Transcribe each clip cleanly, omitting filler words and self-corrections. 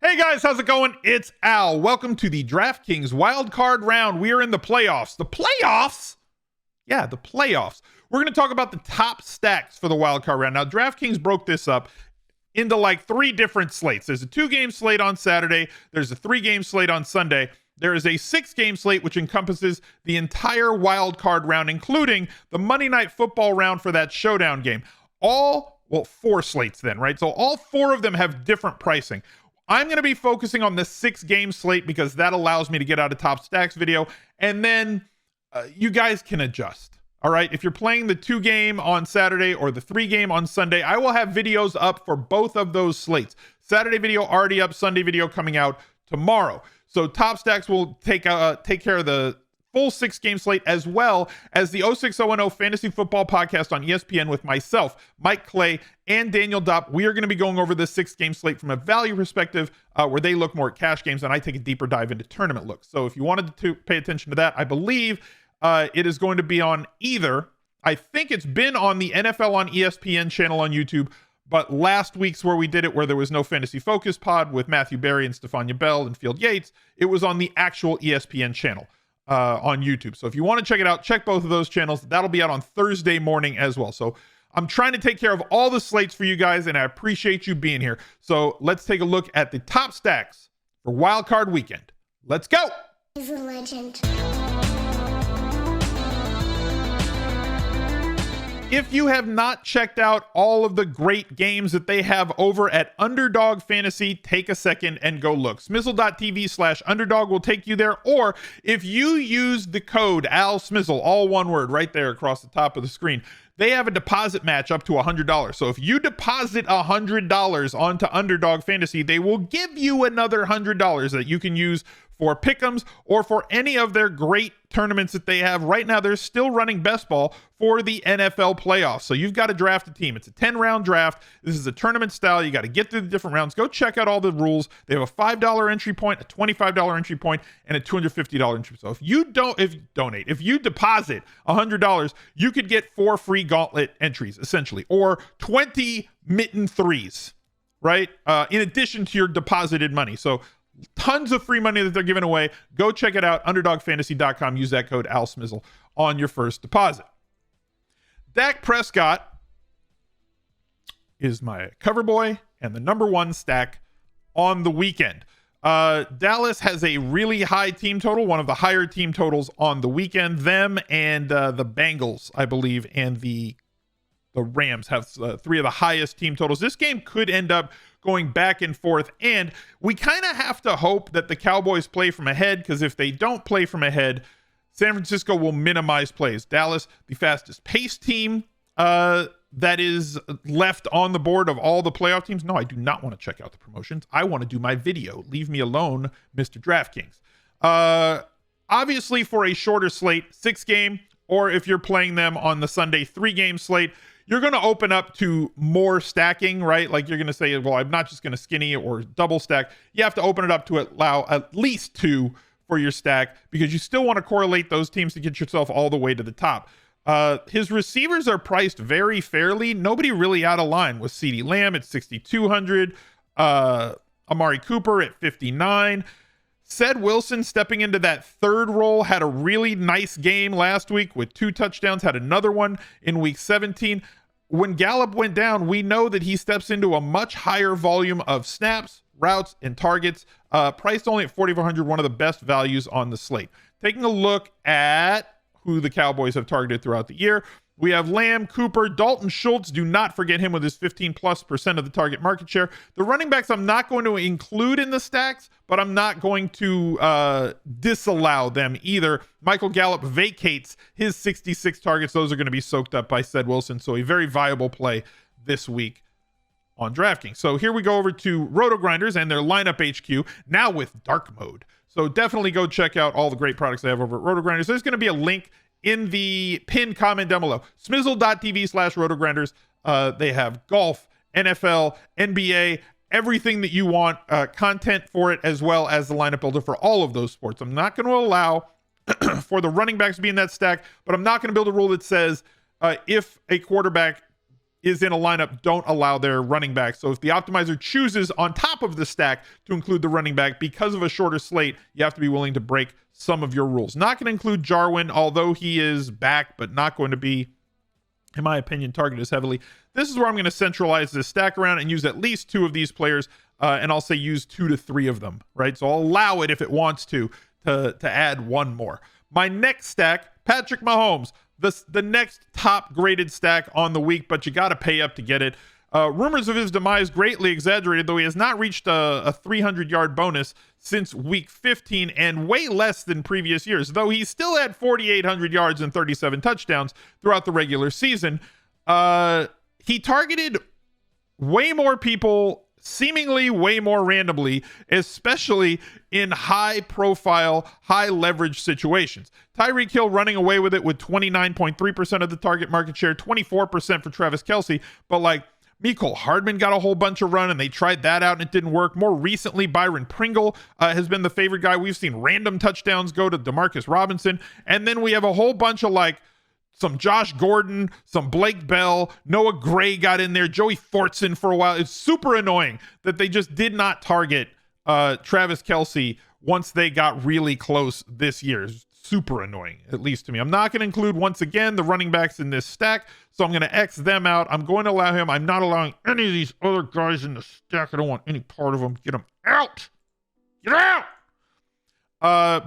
Hey guys, how's it going? It's Al. Welcome to the DraftKings wildcard round. We are in the playoffs. The playoffs? Yeah, the playoffs. We're going to talk about the top stacks for the wildcard round. Now, DraftKings broke this up into like 3 different slates. There's a 2-game slate on Saturday. There's a 3-game slate on Sunday. There is a 6-game slate, which encompasses the entire wildcard round, including the Monday Night Football round for that showdown game. 4 slates then, right? So all 4 of them have different pricing. I'm going to be focusing on the 6-game slate because that allows me to get out a top stacks video, and then you guys can adjust. All right. If you're playing the 2-game on Saturday or the 3-game on Sunday, I will have videos up for both of those slates. Saturday video already up, Sunday video coming out tomorrow. So Top Stacks will take care of the full 6-game slate, as well as the 06010 Fantasy Football Podcast on ESPN with myself, Mike Clay, and Daniel Dopp. We are going to be going over the 6-game slate from a value perspective, where they look more at cash games, and I take a deeper dive into tournament looks. So if you wanted to pay attention to that, I believe it is going to be on either. I think it's been on the NFL on ESPN channel on YouTube, but last week's where we did it, where there was no Fantasy Focus pod with Matthew Berry and Stephania Bell and Field Yates, it was on the actual ESPN channel on YouTube. So if you want to check it out, check both of those channels. That'll be out on Thursday morning as well. So I'm trying to take care of all the slates for you guys, and I appreciate you being here. So let's take a look at the top stacks for wildcard weekend. Let's go. He's a legend. If you have not checked out all of the great games that they have over at Underdog Fantasy, take a second and go look. Smizzle.tv/underdog will take you there. Or if you use the code ALSMIZZLE, all one word, right there across the top of the screen, they have a deposit match up to $100. So if you deposit $100 onto Underdog Fantasy, they will give you another $100 that you can use for pick'ems or for any of their great tournaments that they have. Right now, they're still running best ball for the NFL playoffs. So you've got to draft a team. It's a 10-round draft. This is a tournament style. You got to get through the different rounds. Go check out all the rules. They have a $5 entry point, a $25 entry point, and a $250 entry. So if you deposit $100, you could get 4 free gauntlet entries, essentially, or 20 mitten threes, right? In addition to your deposited money. So tons of free money that they're giving away. Go check it out, underdogfantasy.com. Use that code ALSMIZZLE on your first deposit. Dak Prescott is my cover boy and the number 1 stack on the weekend. Dallas has a really high team total, one of the higher team totals on the weekend. Them and the Bengals, I believe, and the Rams have 3 of the highest team totals. This game could end up going back and forth, and we kind of have to hope that the Cowboys play from ahead, because if they don't play from ahead, San Francisco will minimize plays. Dallas, the fastest paced team that is left on the board of all the playoff teams. No, I do not want to check out the promotions. I want to do my video. Leave me alone, Mr. DraftKings. Obviously, for a shorter slate, 6-game, or if you're playing them on the Sunday 3-game slate, you're going to open up to more stacking, right? Like you're going to say, well, I'm not just going to skinny or double stack. You have to open it up to allow at least 2 for your stack, because you still want to correlate those teams to get yourself all the way to the top. His receivers are priced very fairly. Nobody really out of line with CeeDee Lamb at 6,200, Amari Cooper at 59. Ced Wilson stepping into that 3rd role, had a really nice game last week with 2 touchdowns, had another one in week 17. When Gallup went down, we know that he steps into a much higher volume of snaps, routes, and targets, priced only at 4,400, one of the best values on the slate. Taking a look at who the Cowboys have targeted throughout the year, we have Lamb, Cooper, Dalton Schultz. Do not forget him with his 15+% of the target market share. The running backs I'm not going to include in the stacks, but I'm not going to disallow them either. Michael Gallup vacates his 66 targets. Those are going to be soaked up by Ced Wilson. So a very viable play this week on DraftKings. So here we go over to rotogrinders and their lineup HQ, now with dark mode. So definitely go check out all the great products they have over at rotogrinders. There's going to be a link in the pinned comment down below. Smizzle.tv/rotogrinders. They have golf, NFL, NBA, everything that you want, content for it, as well as the lineup builder for all of those sports. I'm not going to allow for the running backs to be in that stack, but I'm not going to build a rule that says if a quarterback is in a lineup don't allow their running back. So if the optimizer chooses on top of the stack to include the running back because of a shorter slate, you have to be willing to break some of your rules. Not going to include Jarwin, although he is back, but not going to be, in my opinion, targeted as heavily. This is where I'm going to centralize this stack around and use at least 2 of these players, and I'll say use 2 to 3 of them, right? So I'll allow it if it wants to add 1 more. My next stack, Patrick Mahomes, the next top graded stack on the week, but you got to pay up to get it. Rumors of his demise greatly exaggerated, though he has not reached a 300-yard bonus since week 15 and way less than previous years, though he still had 4,800 yards and 37 touchdowns throughout the regular season. He targeted way more people, seemingly way more randomly, especially in high-profile, high-leverage situations. Tyreek Hill running away with it with 29.3% of the target market share, 24% for Travis Kelce, but like Mecole Hardman got a whole bunch of run, and they tried that out, and it didn't work. More recently, Byron Pringle has been the favorite guy. We've seen random touchdowns go to Demarcus Robinson, and then we have a whole bunch of like some Josh Gordon, some Blake Bell, Noah Gray got in there, Joey Fortson for a while. It's super annoying that they just did not target Travis Kelce once they got really close this year. It's super annoying, at least to me. I'm not going to include, once again, the running backs in this stack, so I'm going to X them out. I'm going to allow him. I'm not allowing any of these other guys in the stack. I don't want any part of them. Get them out. Get out.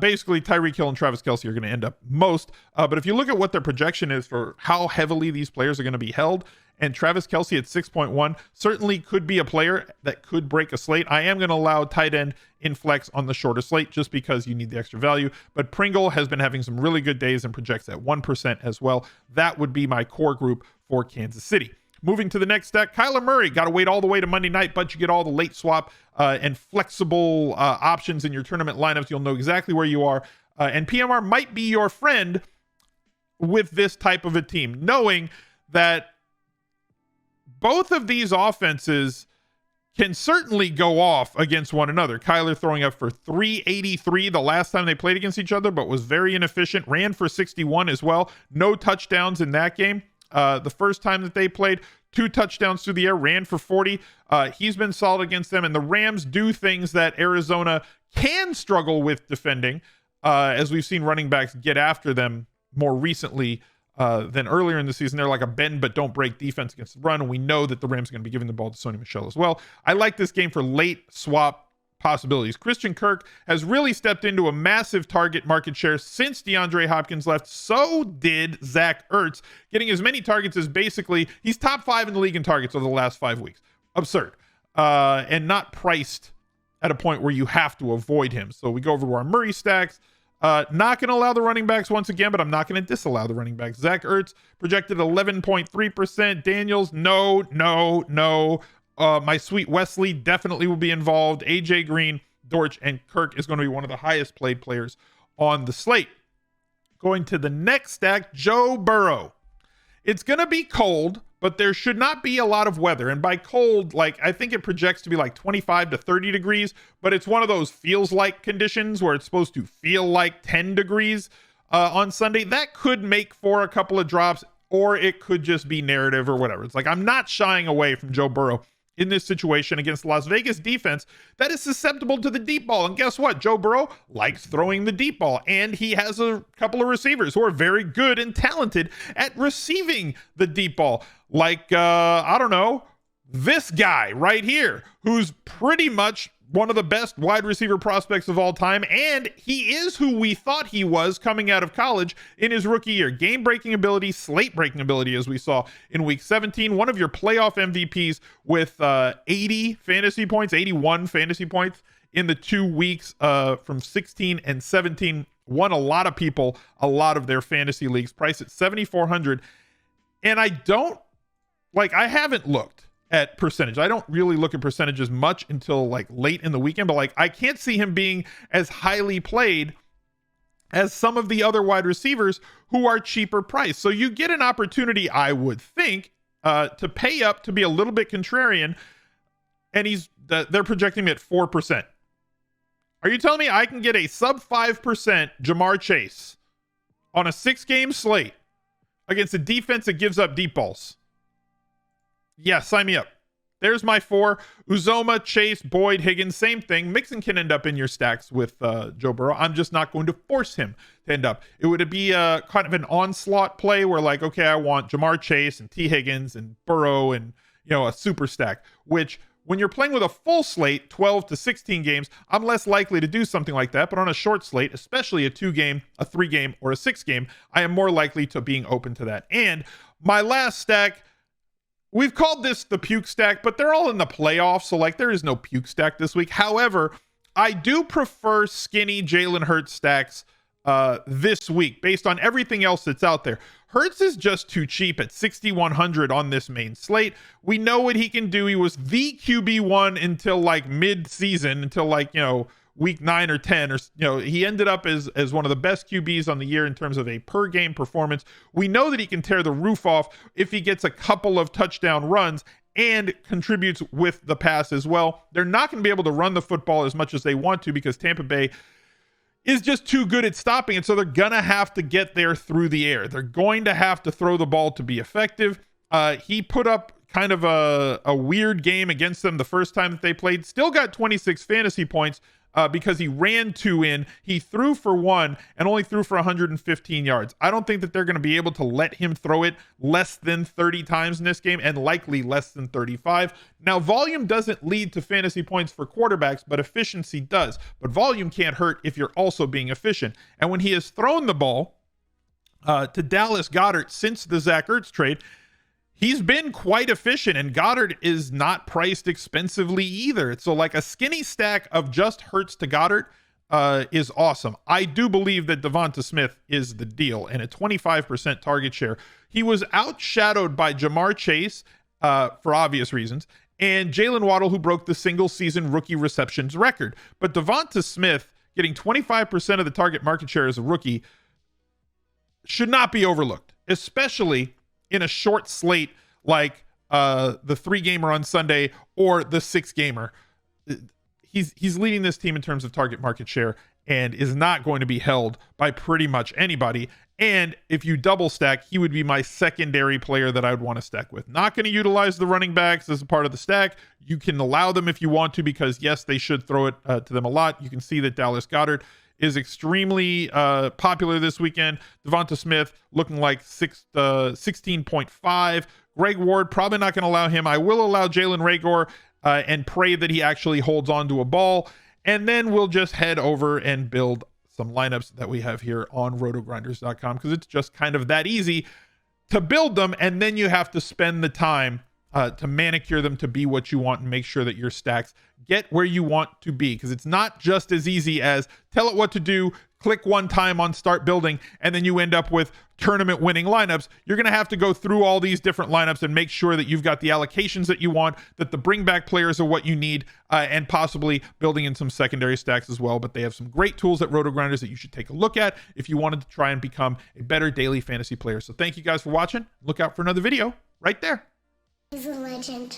Basically, Tyreek Hill and Travis Kelce are going to end up most. But if you look at what their projection is for how heavily these players are going to be held, and Travis Kelce at 6.1 certainly could be a player that could break a slate. I am going to allow tight end in flex on the shorter slate just because you need the extra value. But Pringle has been having some really good days and projects at 1% as well. That would be my core group for Kansas City. Moving to the next stack, Kyler Murray. Got to wait all the way to Monday night, but you get all the late swap and flexible options in your tournament lineups. You'll know exactly where you are. And PMR might be your friend with this type of a team, knowing that both of these offenses can certainly go off against one another. Kyler throwing up for 383 the last time they played against each other, but was very inefficient. Ran for 61 as well. No touchdowns in that game. The first time that they played, 2 touchdowns through the air, ran for 40. He's been solid against them, and the Rams do things that Arizona can struggle with defending, as we've seen running backs get after them more recently than earlier in the season. They're like a bend but don't break defense against the run, and we know that the Rams are going to be giving the ball to Sony Michel as well. I like this game for late swap possibilities. Christian Kirk has really stepped into a massive target market share since DeAndre Hopkins left. So did Zach Ertz, getting as many targets as basically he's top 5 in the league in targets over the last 5 weeks. Absurd. And not priced at a point where you have to avoid him. So we go over to our Murray stacks. Not going to allow the running backs once again, but I'm not going to disallow the running backs. Zach Ertz projected 11.3%. Daniels, no. My sweet Wesley definitely will be involved. AJ Green, Dortch, and Kirk is going to be one of the highest played players on the slate. Going to the next stack, Joe Burrow. It's going to be cold, but there should not be a lot of weather. And by cold, like I think it projects to be like 25 to 30 degrees, but it's one of those feels like conditions where it's supposed to feel like 10 degrees on Sunday. That could make for a couple of drops, or it could just be narrative or whatever. It's like I'm not shying away from Joe Burrow in this situation against Las Vegas defense that is susceptible to the deep ball. And guess what? Joe Burrow likes throwing the deep ball, and he has a couple of receivers who are very good and talented at receiving the deep ball. Like, I don't know, this guy right here, who's pretty much one of the best wide receiver prospects of all time, and he is who we thought he was coming out of college in his rookie year. Game-breaking ability, slate-breaking ability, as we saw in Week 17. One of your playoff MVPs with 80 fantasy points, 81 fantasy points in the 2 weeks from 16 and 17. Won a lot of people, a lot of their fantasy leagues, priced at $7,400. And I haven't looked at percentage. I don't really look at percentages much until like late in the weekend, but like I can't see him being as highly played as some of the other wide receivers who are cheaper priced. So you get an opportunity, I would think, to pay up to be a little bit contrarian, and they're projecting him at 4%. Are you telling me I can get a sub 5% Jamar Chase on a 6-game slate against a defense that gives up deep balls? Yeah, sign me up. There's my 4. Uzoma, Chase, Boyd, Higgins, same thing. Mixon can end up in your stacks with Joe Burrow. I'm just not going to force him to end up. It would be kind of an onslaught play where, like, okay, I want Jamar Chase and T. Higgins and Burrow and, a super stack, which when you're playing with a full slate, 12 to 16 games, I'm less likely to do something like that. But on a short slate, especially a 2-game, a 3-game, or a 6-game, I am more likely to being open to that. And my last stack, we've called this the puke stack, but they're all in the playoffs, so like there is no puke stack this week. However, I do prefer skinny Jalen Hurts stacks this week based on everything else that's out there. Hurts is just too cheap at 6,100 on this main slate. We know what he can do. He was the QB1 until like mid-season, until like, week 9 or 10, or he ended up as one of the best QBs on the year in terms of a per game performance. We know that he can tear the roof off if he gets a couple of touchdown runs and contributes with the pass as well. They're not going to be able to run the football as much as they want to because Tampa Bay is just too good at stopping it. So they're going to have to get there through the air. They're going to have to throw the ball to be effective. He put up kind of a weird game against them the first time that they played. Still got 26 fantasy points, because he ran 2 in, he threw for 1 and only threw for 115 yards. I don't think that they're going to be able to let him throw it less than 30 times in this game, and likely less than 35. Now, volume doesn't lead to fantasy points for quarterbacks, but efficiency does. But volume can't hurt if you're also being efficient. And when he has thrown the ball to Dallas Goedert since the Zach Ertz trade, he's been quite efficient, and Goddard is not priced expensively either. So like a skinny stack of just Hurts to Goddard is awesome. I do believe that Devonta Smith is the deal, and a 25% target share. He was outshadowed by Jamar Chase for obvious reasons, and Jalen Waddle, who broke the single season rookie receptions record. But Devonta Smith getting 25% of the target market share as a rookie should not be overlooked, especially in a short slate like the 3-gamer on Sunday or the 6-gamer. He's leading this team in terms of target market share and is not going to be held by pretty much anybody. And if you double stack, he would be my secondary player that I would want to stack with. Not going to utilize the running backs as a part of the stack. You can allow them if you want to, because yes, they should throw it to them a lot. You can see that Dallas Goedert is extremely popular this weekend. Devonta Smith looking like 16.5. Greg Ward, probably not going to allow him. I will allow Jalen Reagor and pray that he actually holds on to a ball. And then we'll just head over and build some lineups that we have here on rotogrinders.com, because it's just kind of that easy to build them. And then you have to spend the time to manicure them to be what you want and make sure that your stacks get where you want to be, because it's not just as easy as tell it what to do, click one time on start building, and then you end up with tournament winning lineups. You're going to have to go through all these different lineups and make sure that you've got the allocations that you want, that the bring back players are what you need, and possibly building in some secondary stacks as well. But they have some great tools at RotoGrinders that you should take a look at if you wanted to try and become a better daily fantasy player. So thank you guys for watching. Look out for another video right there. He's a legend.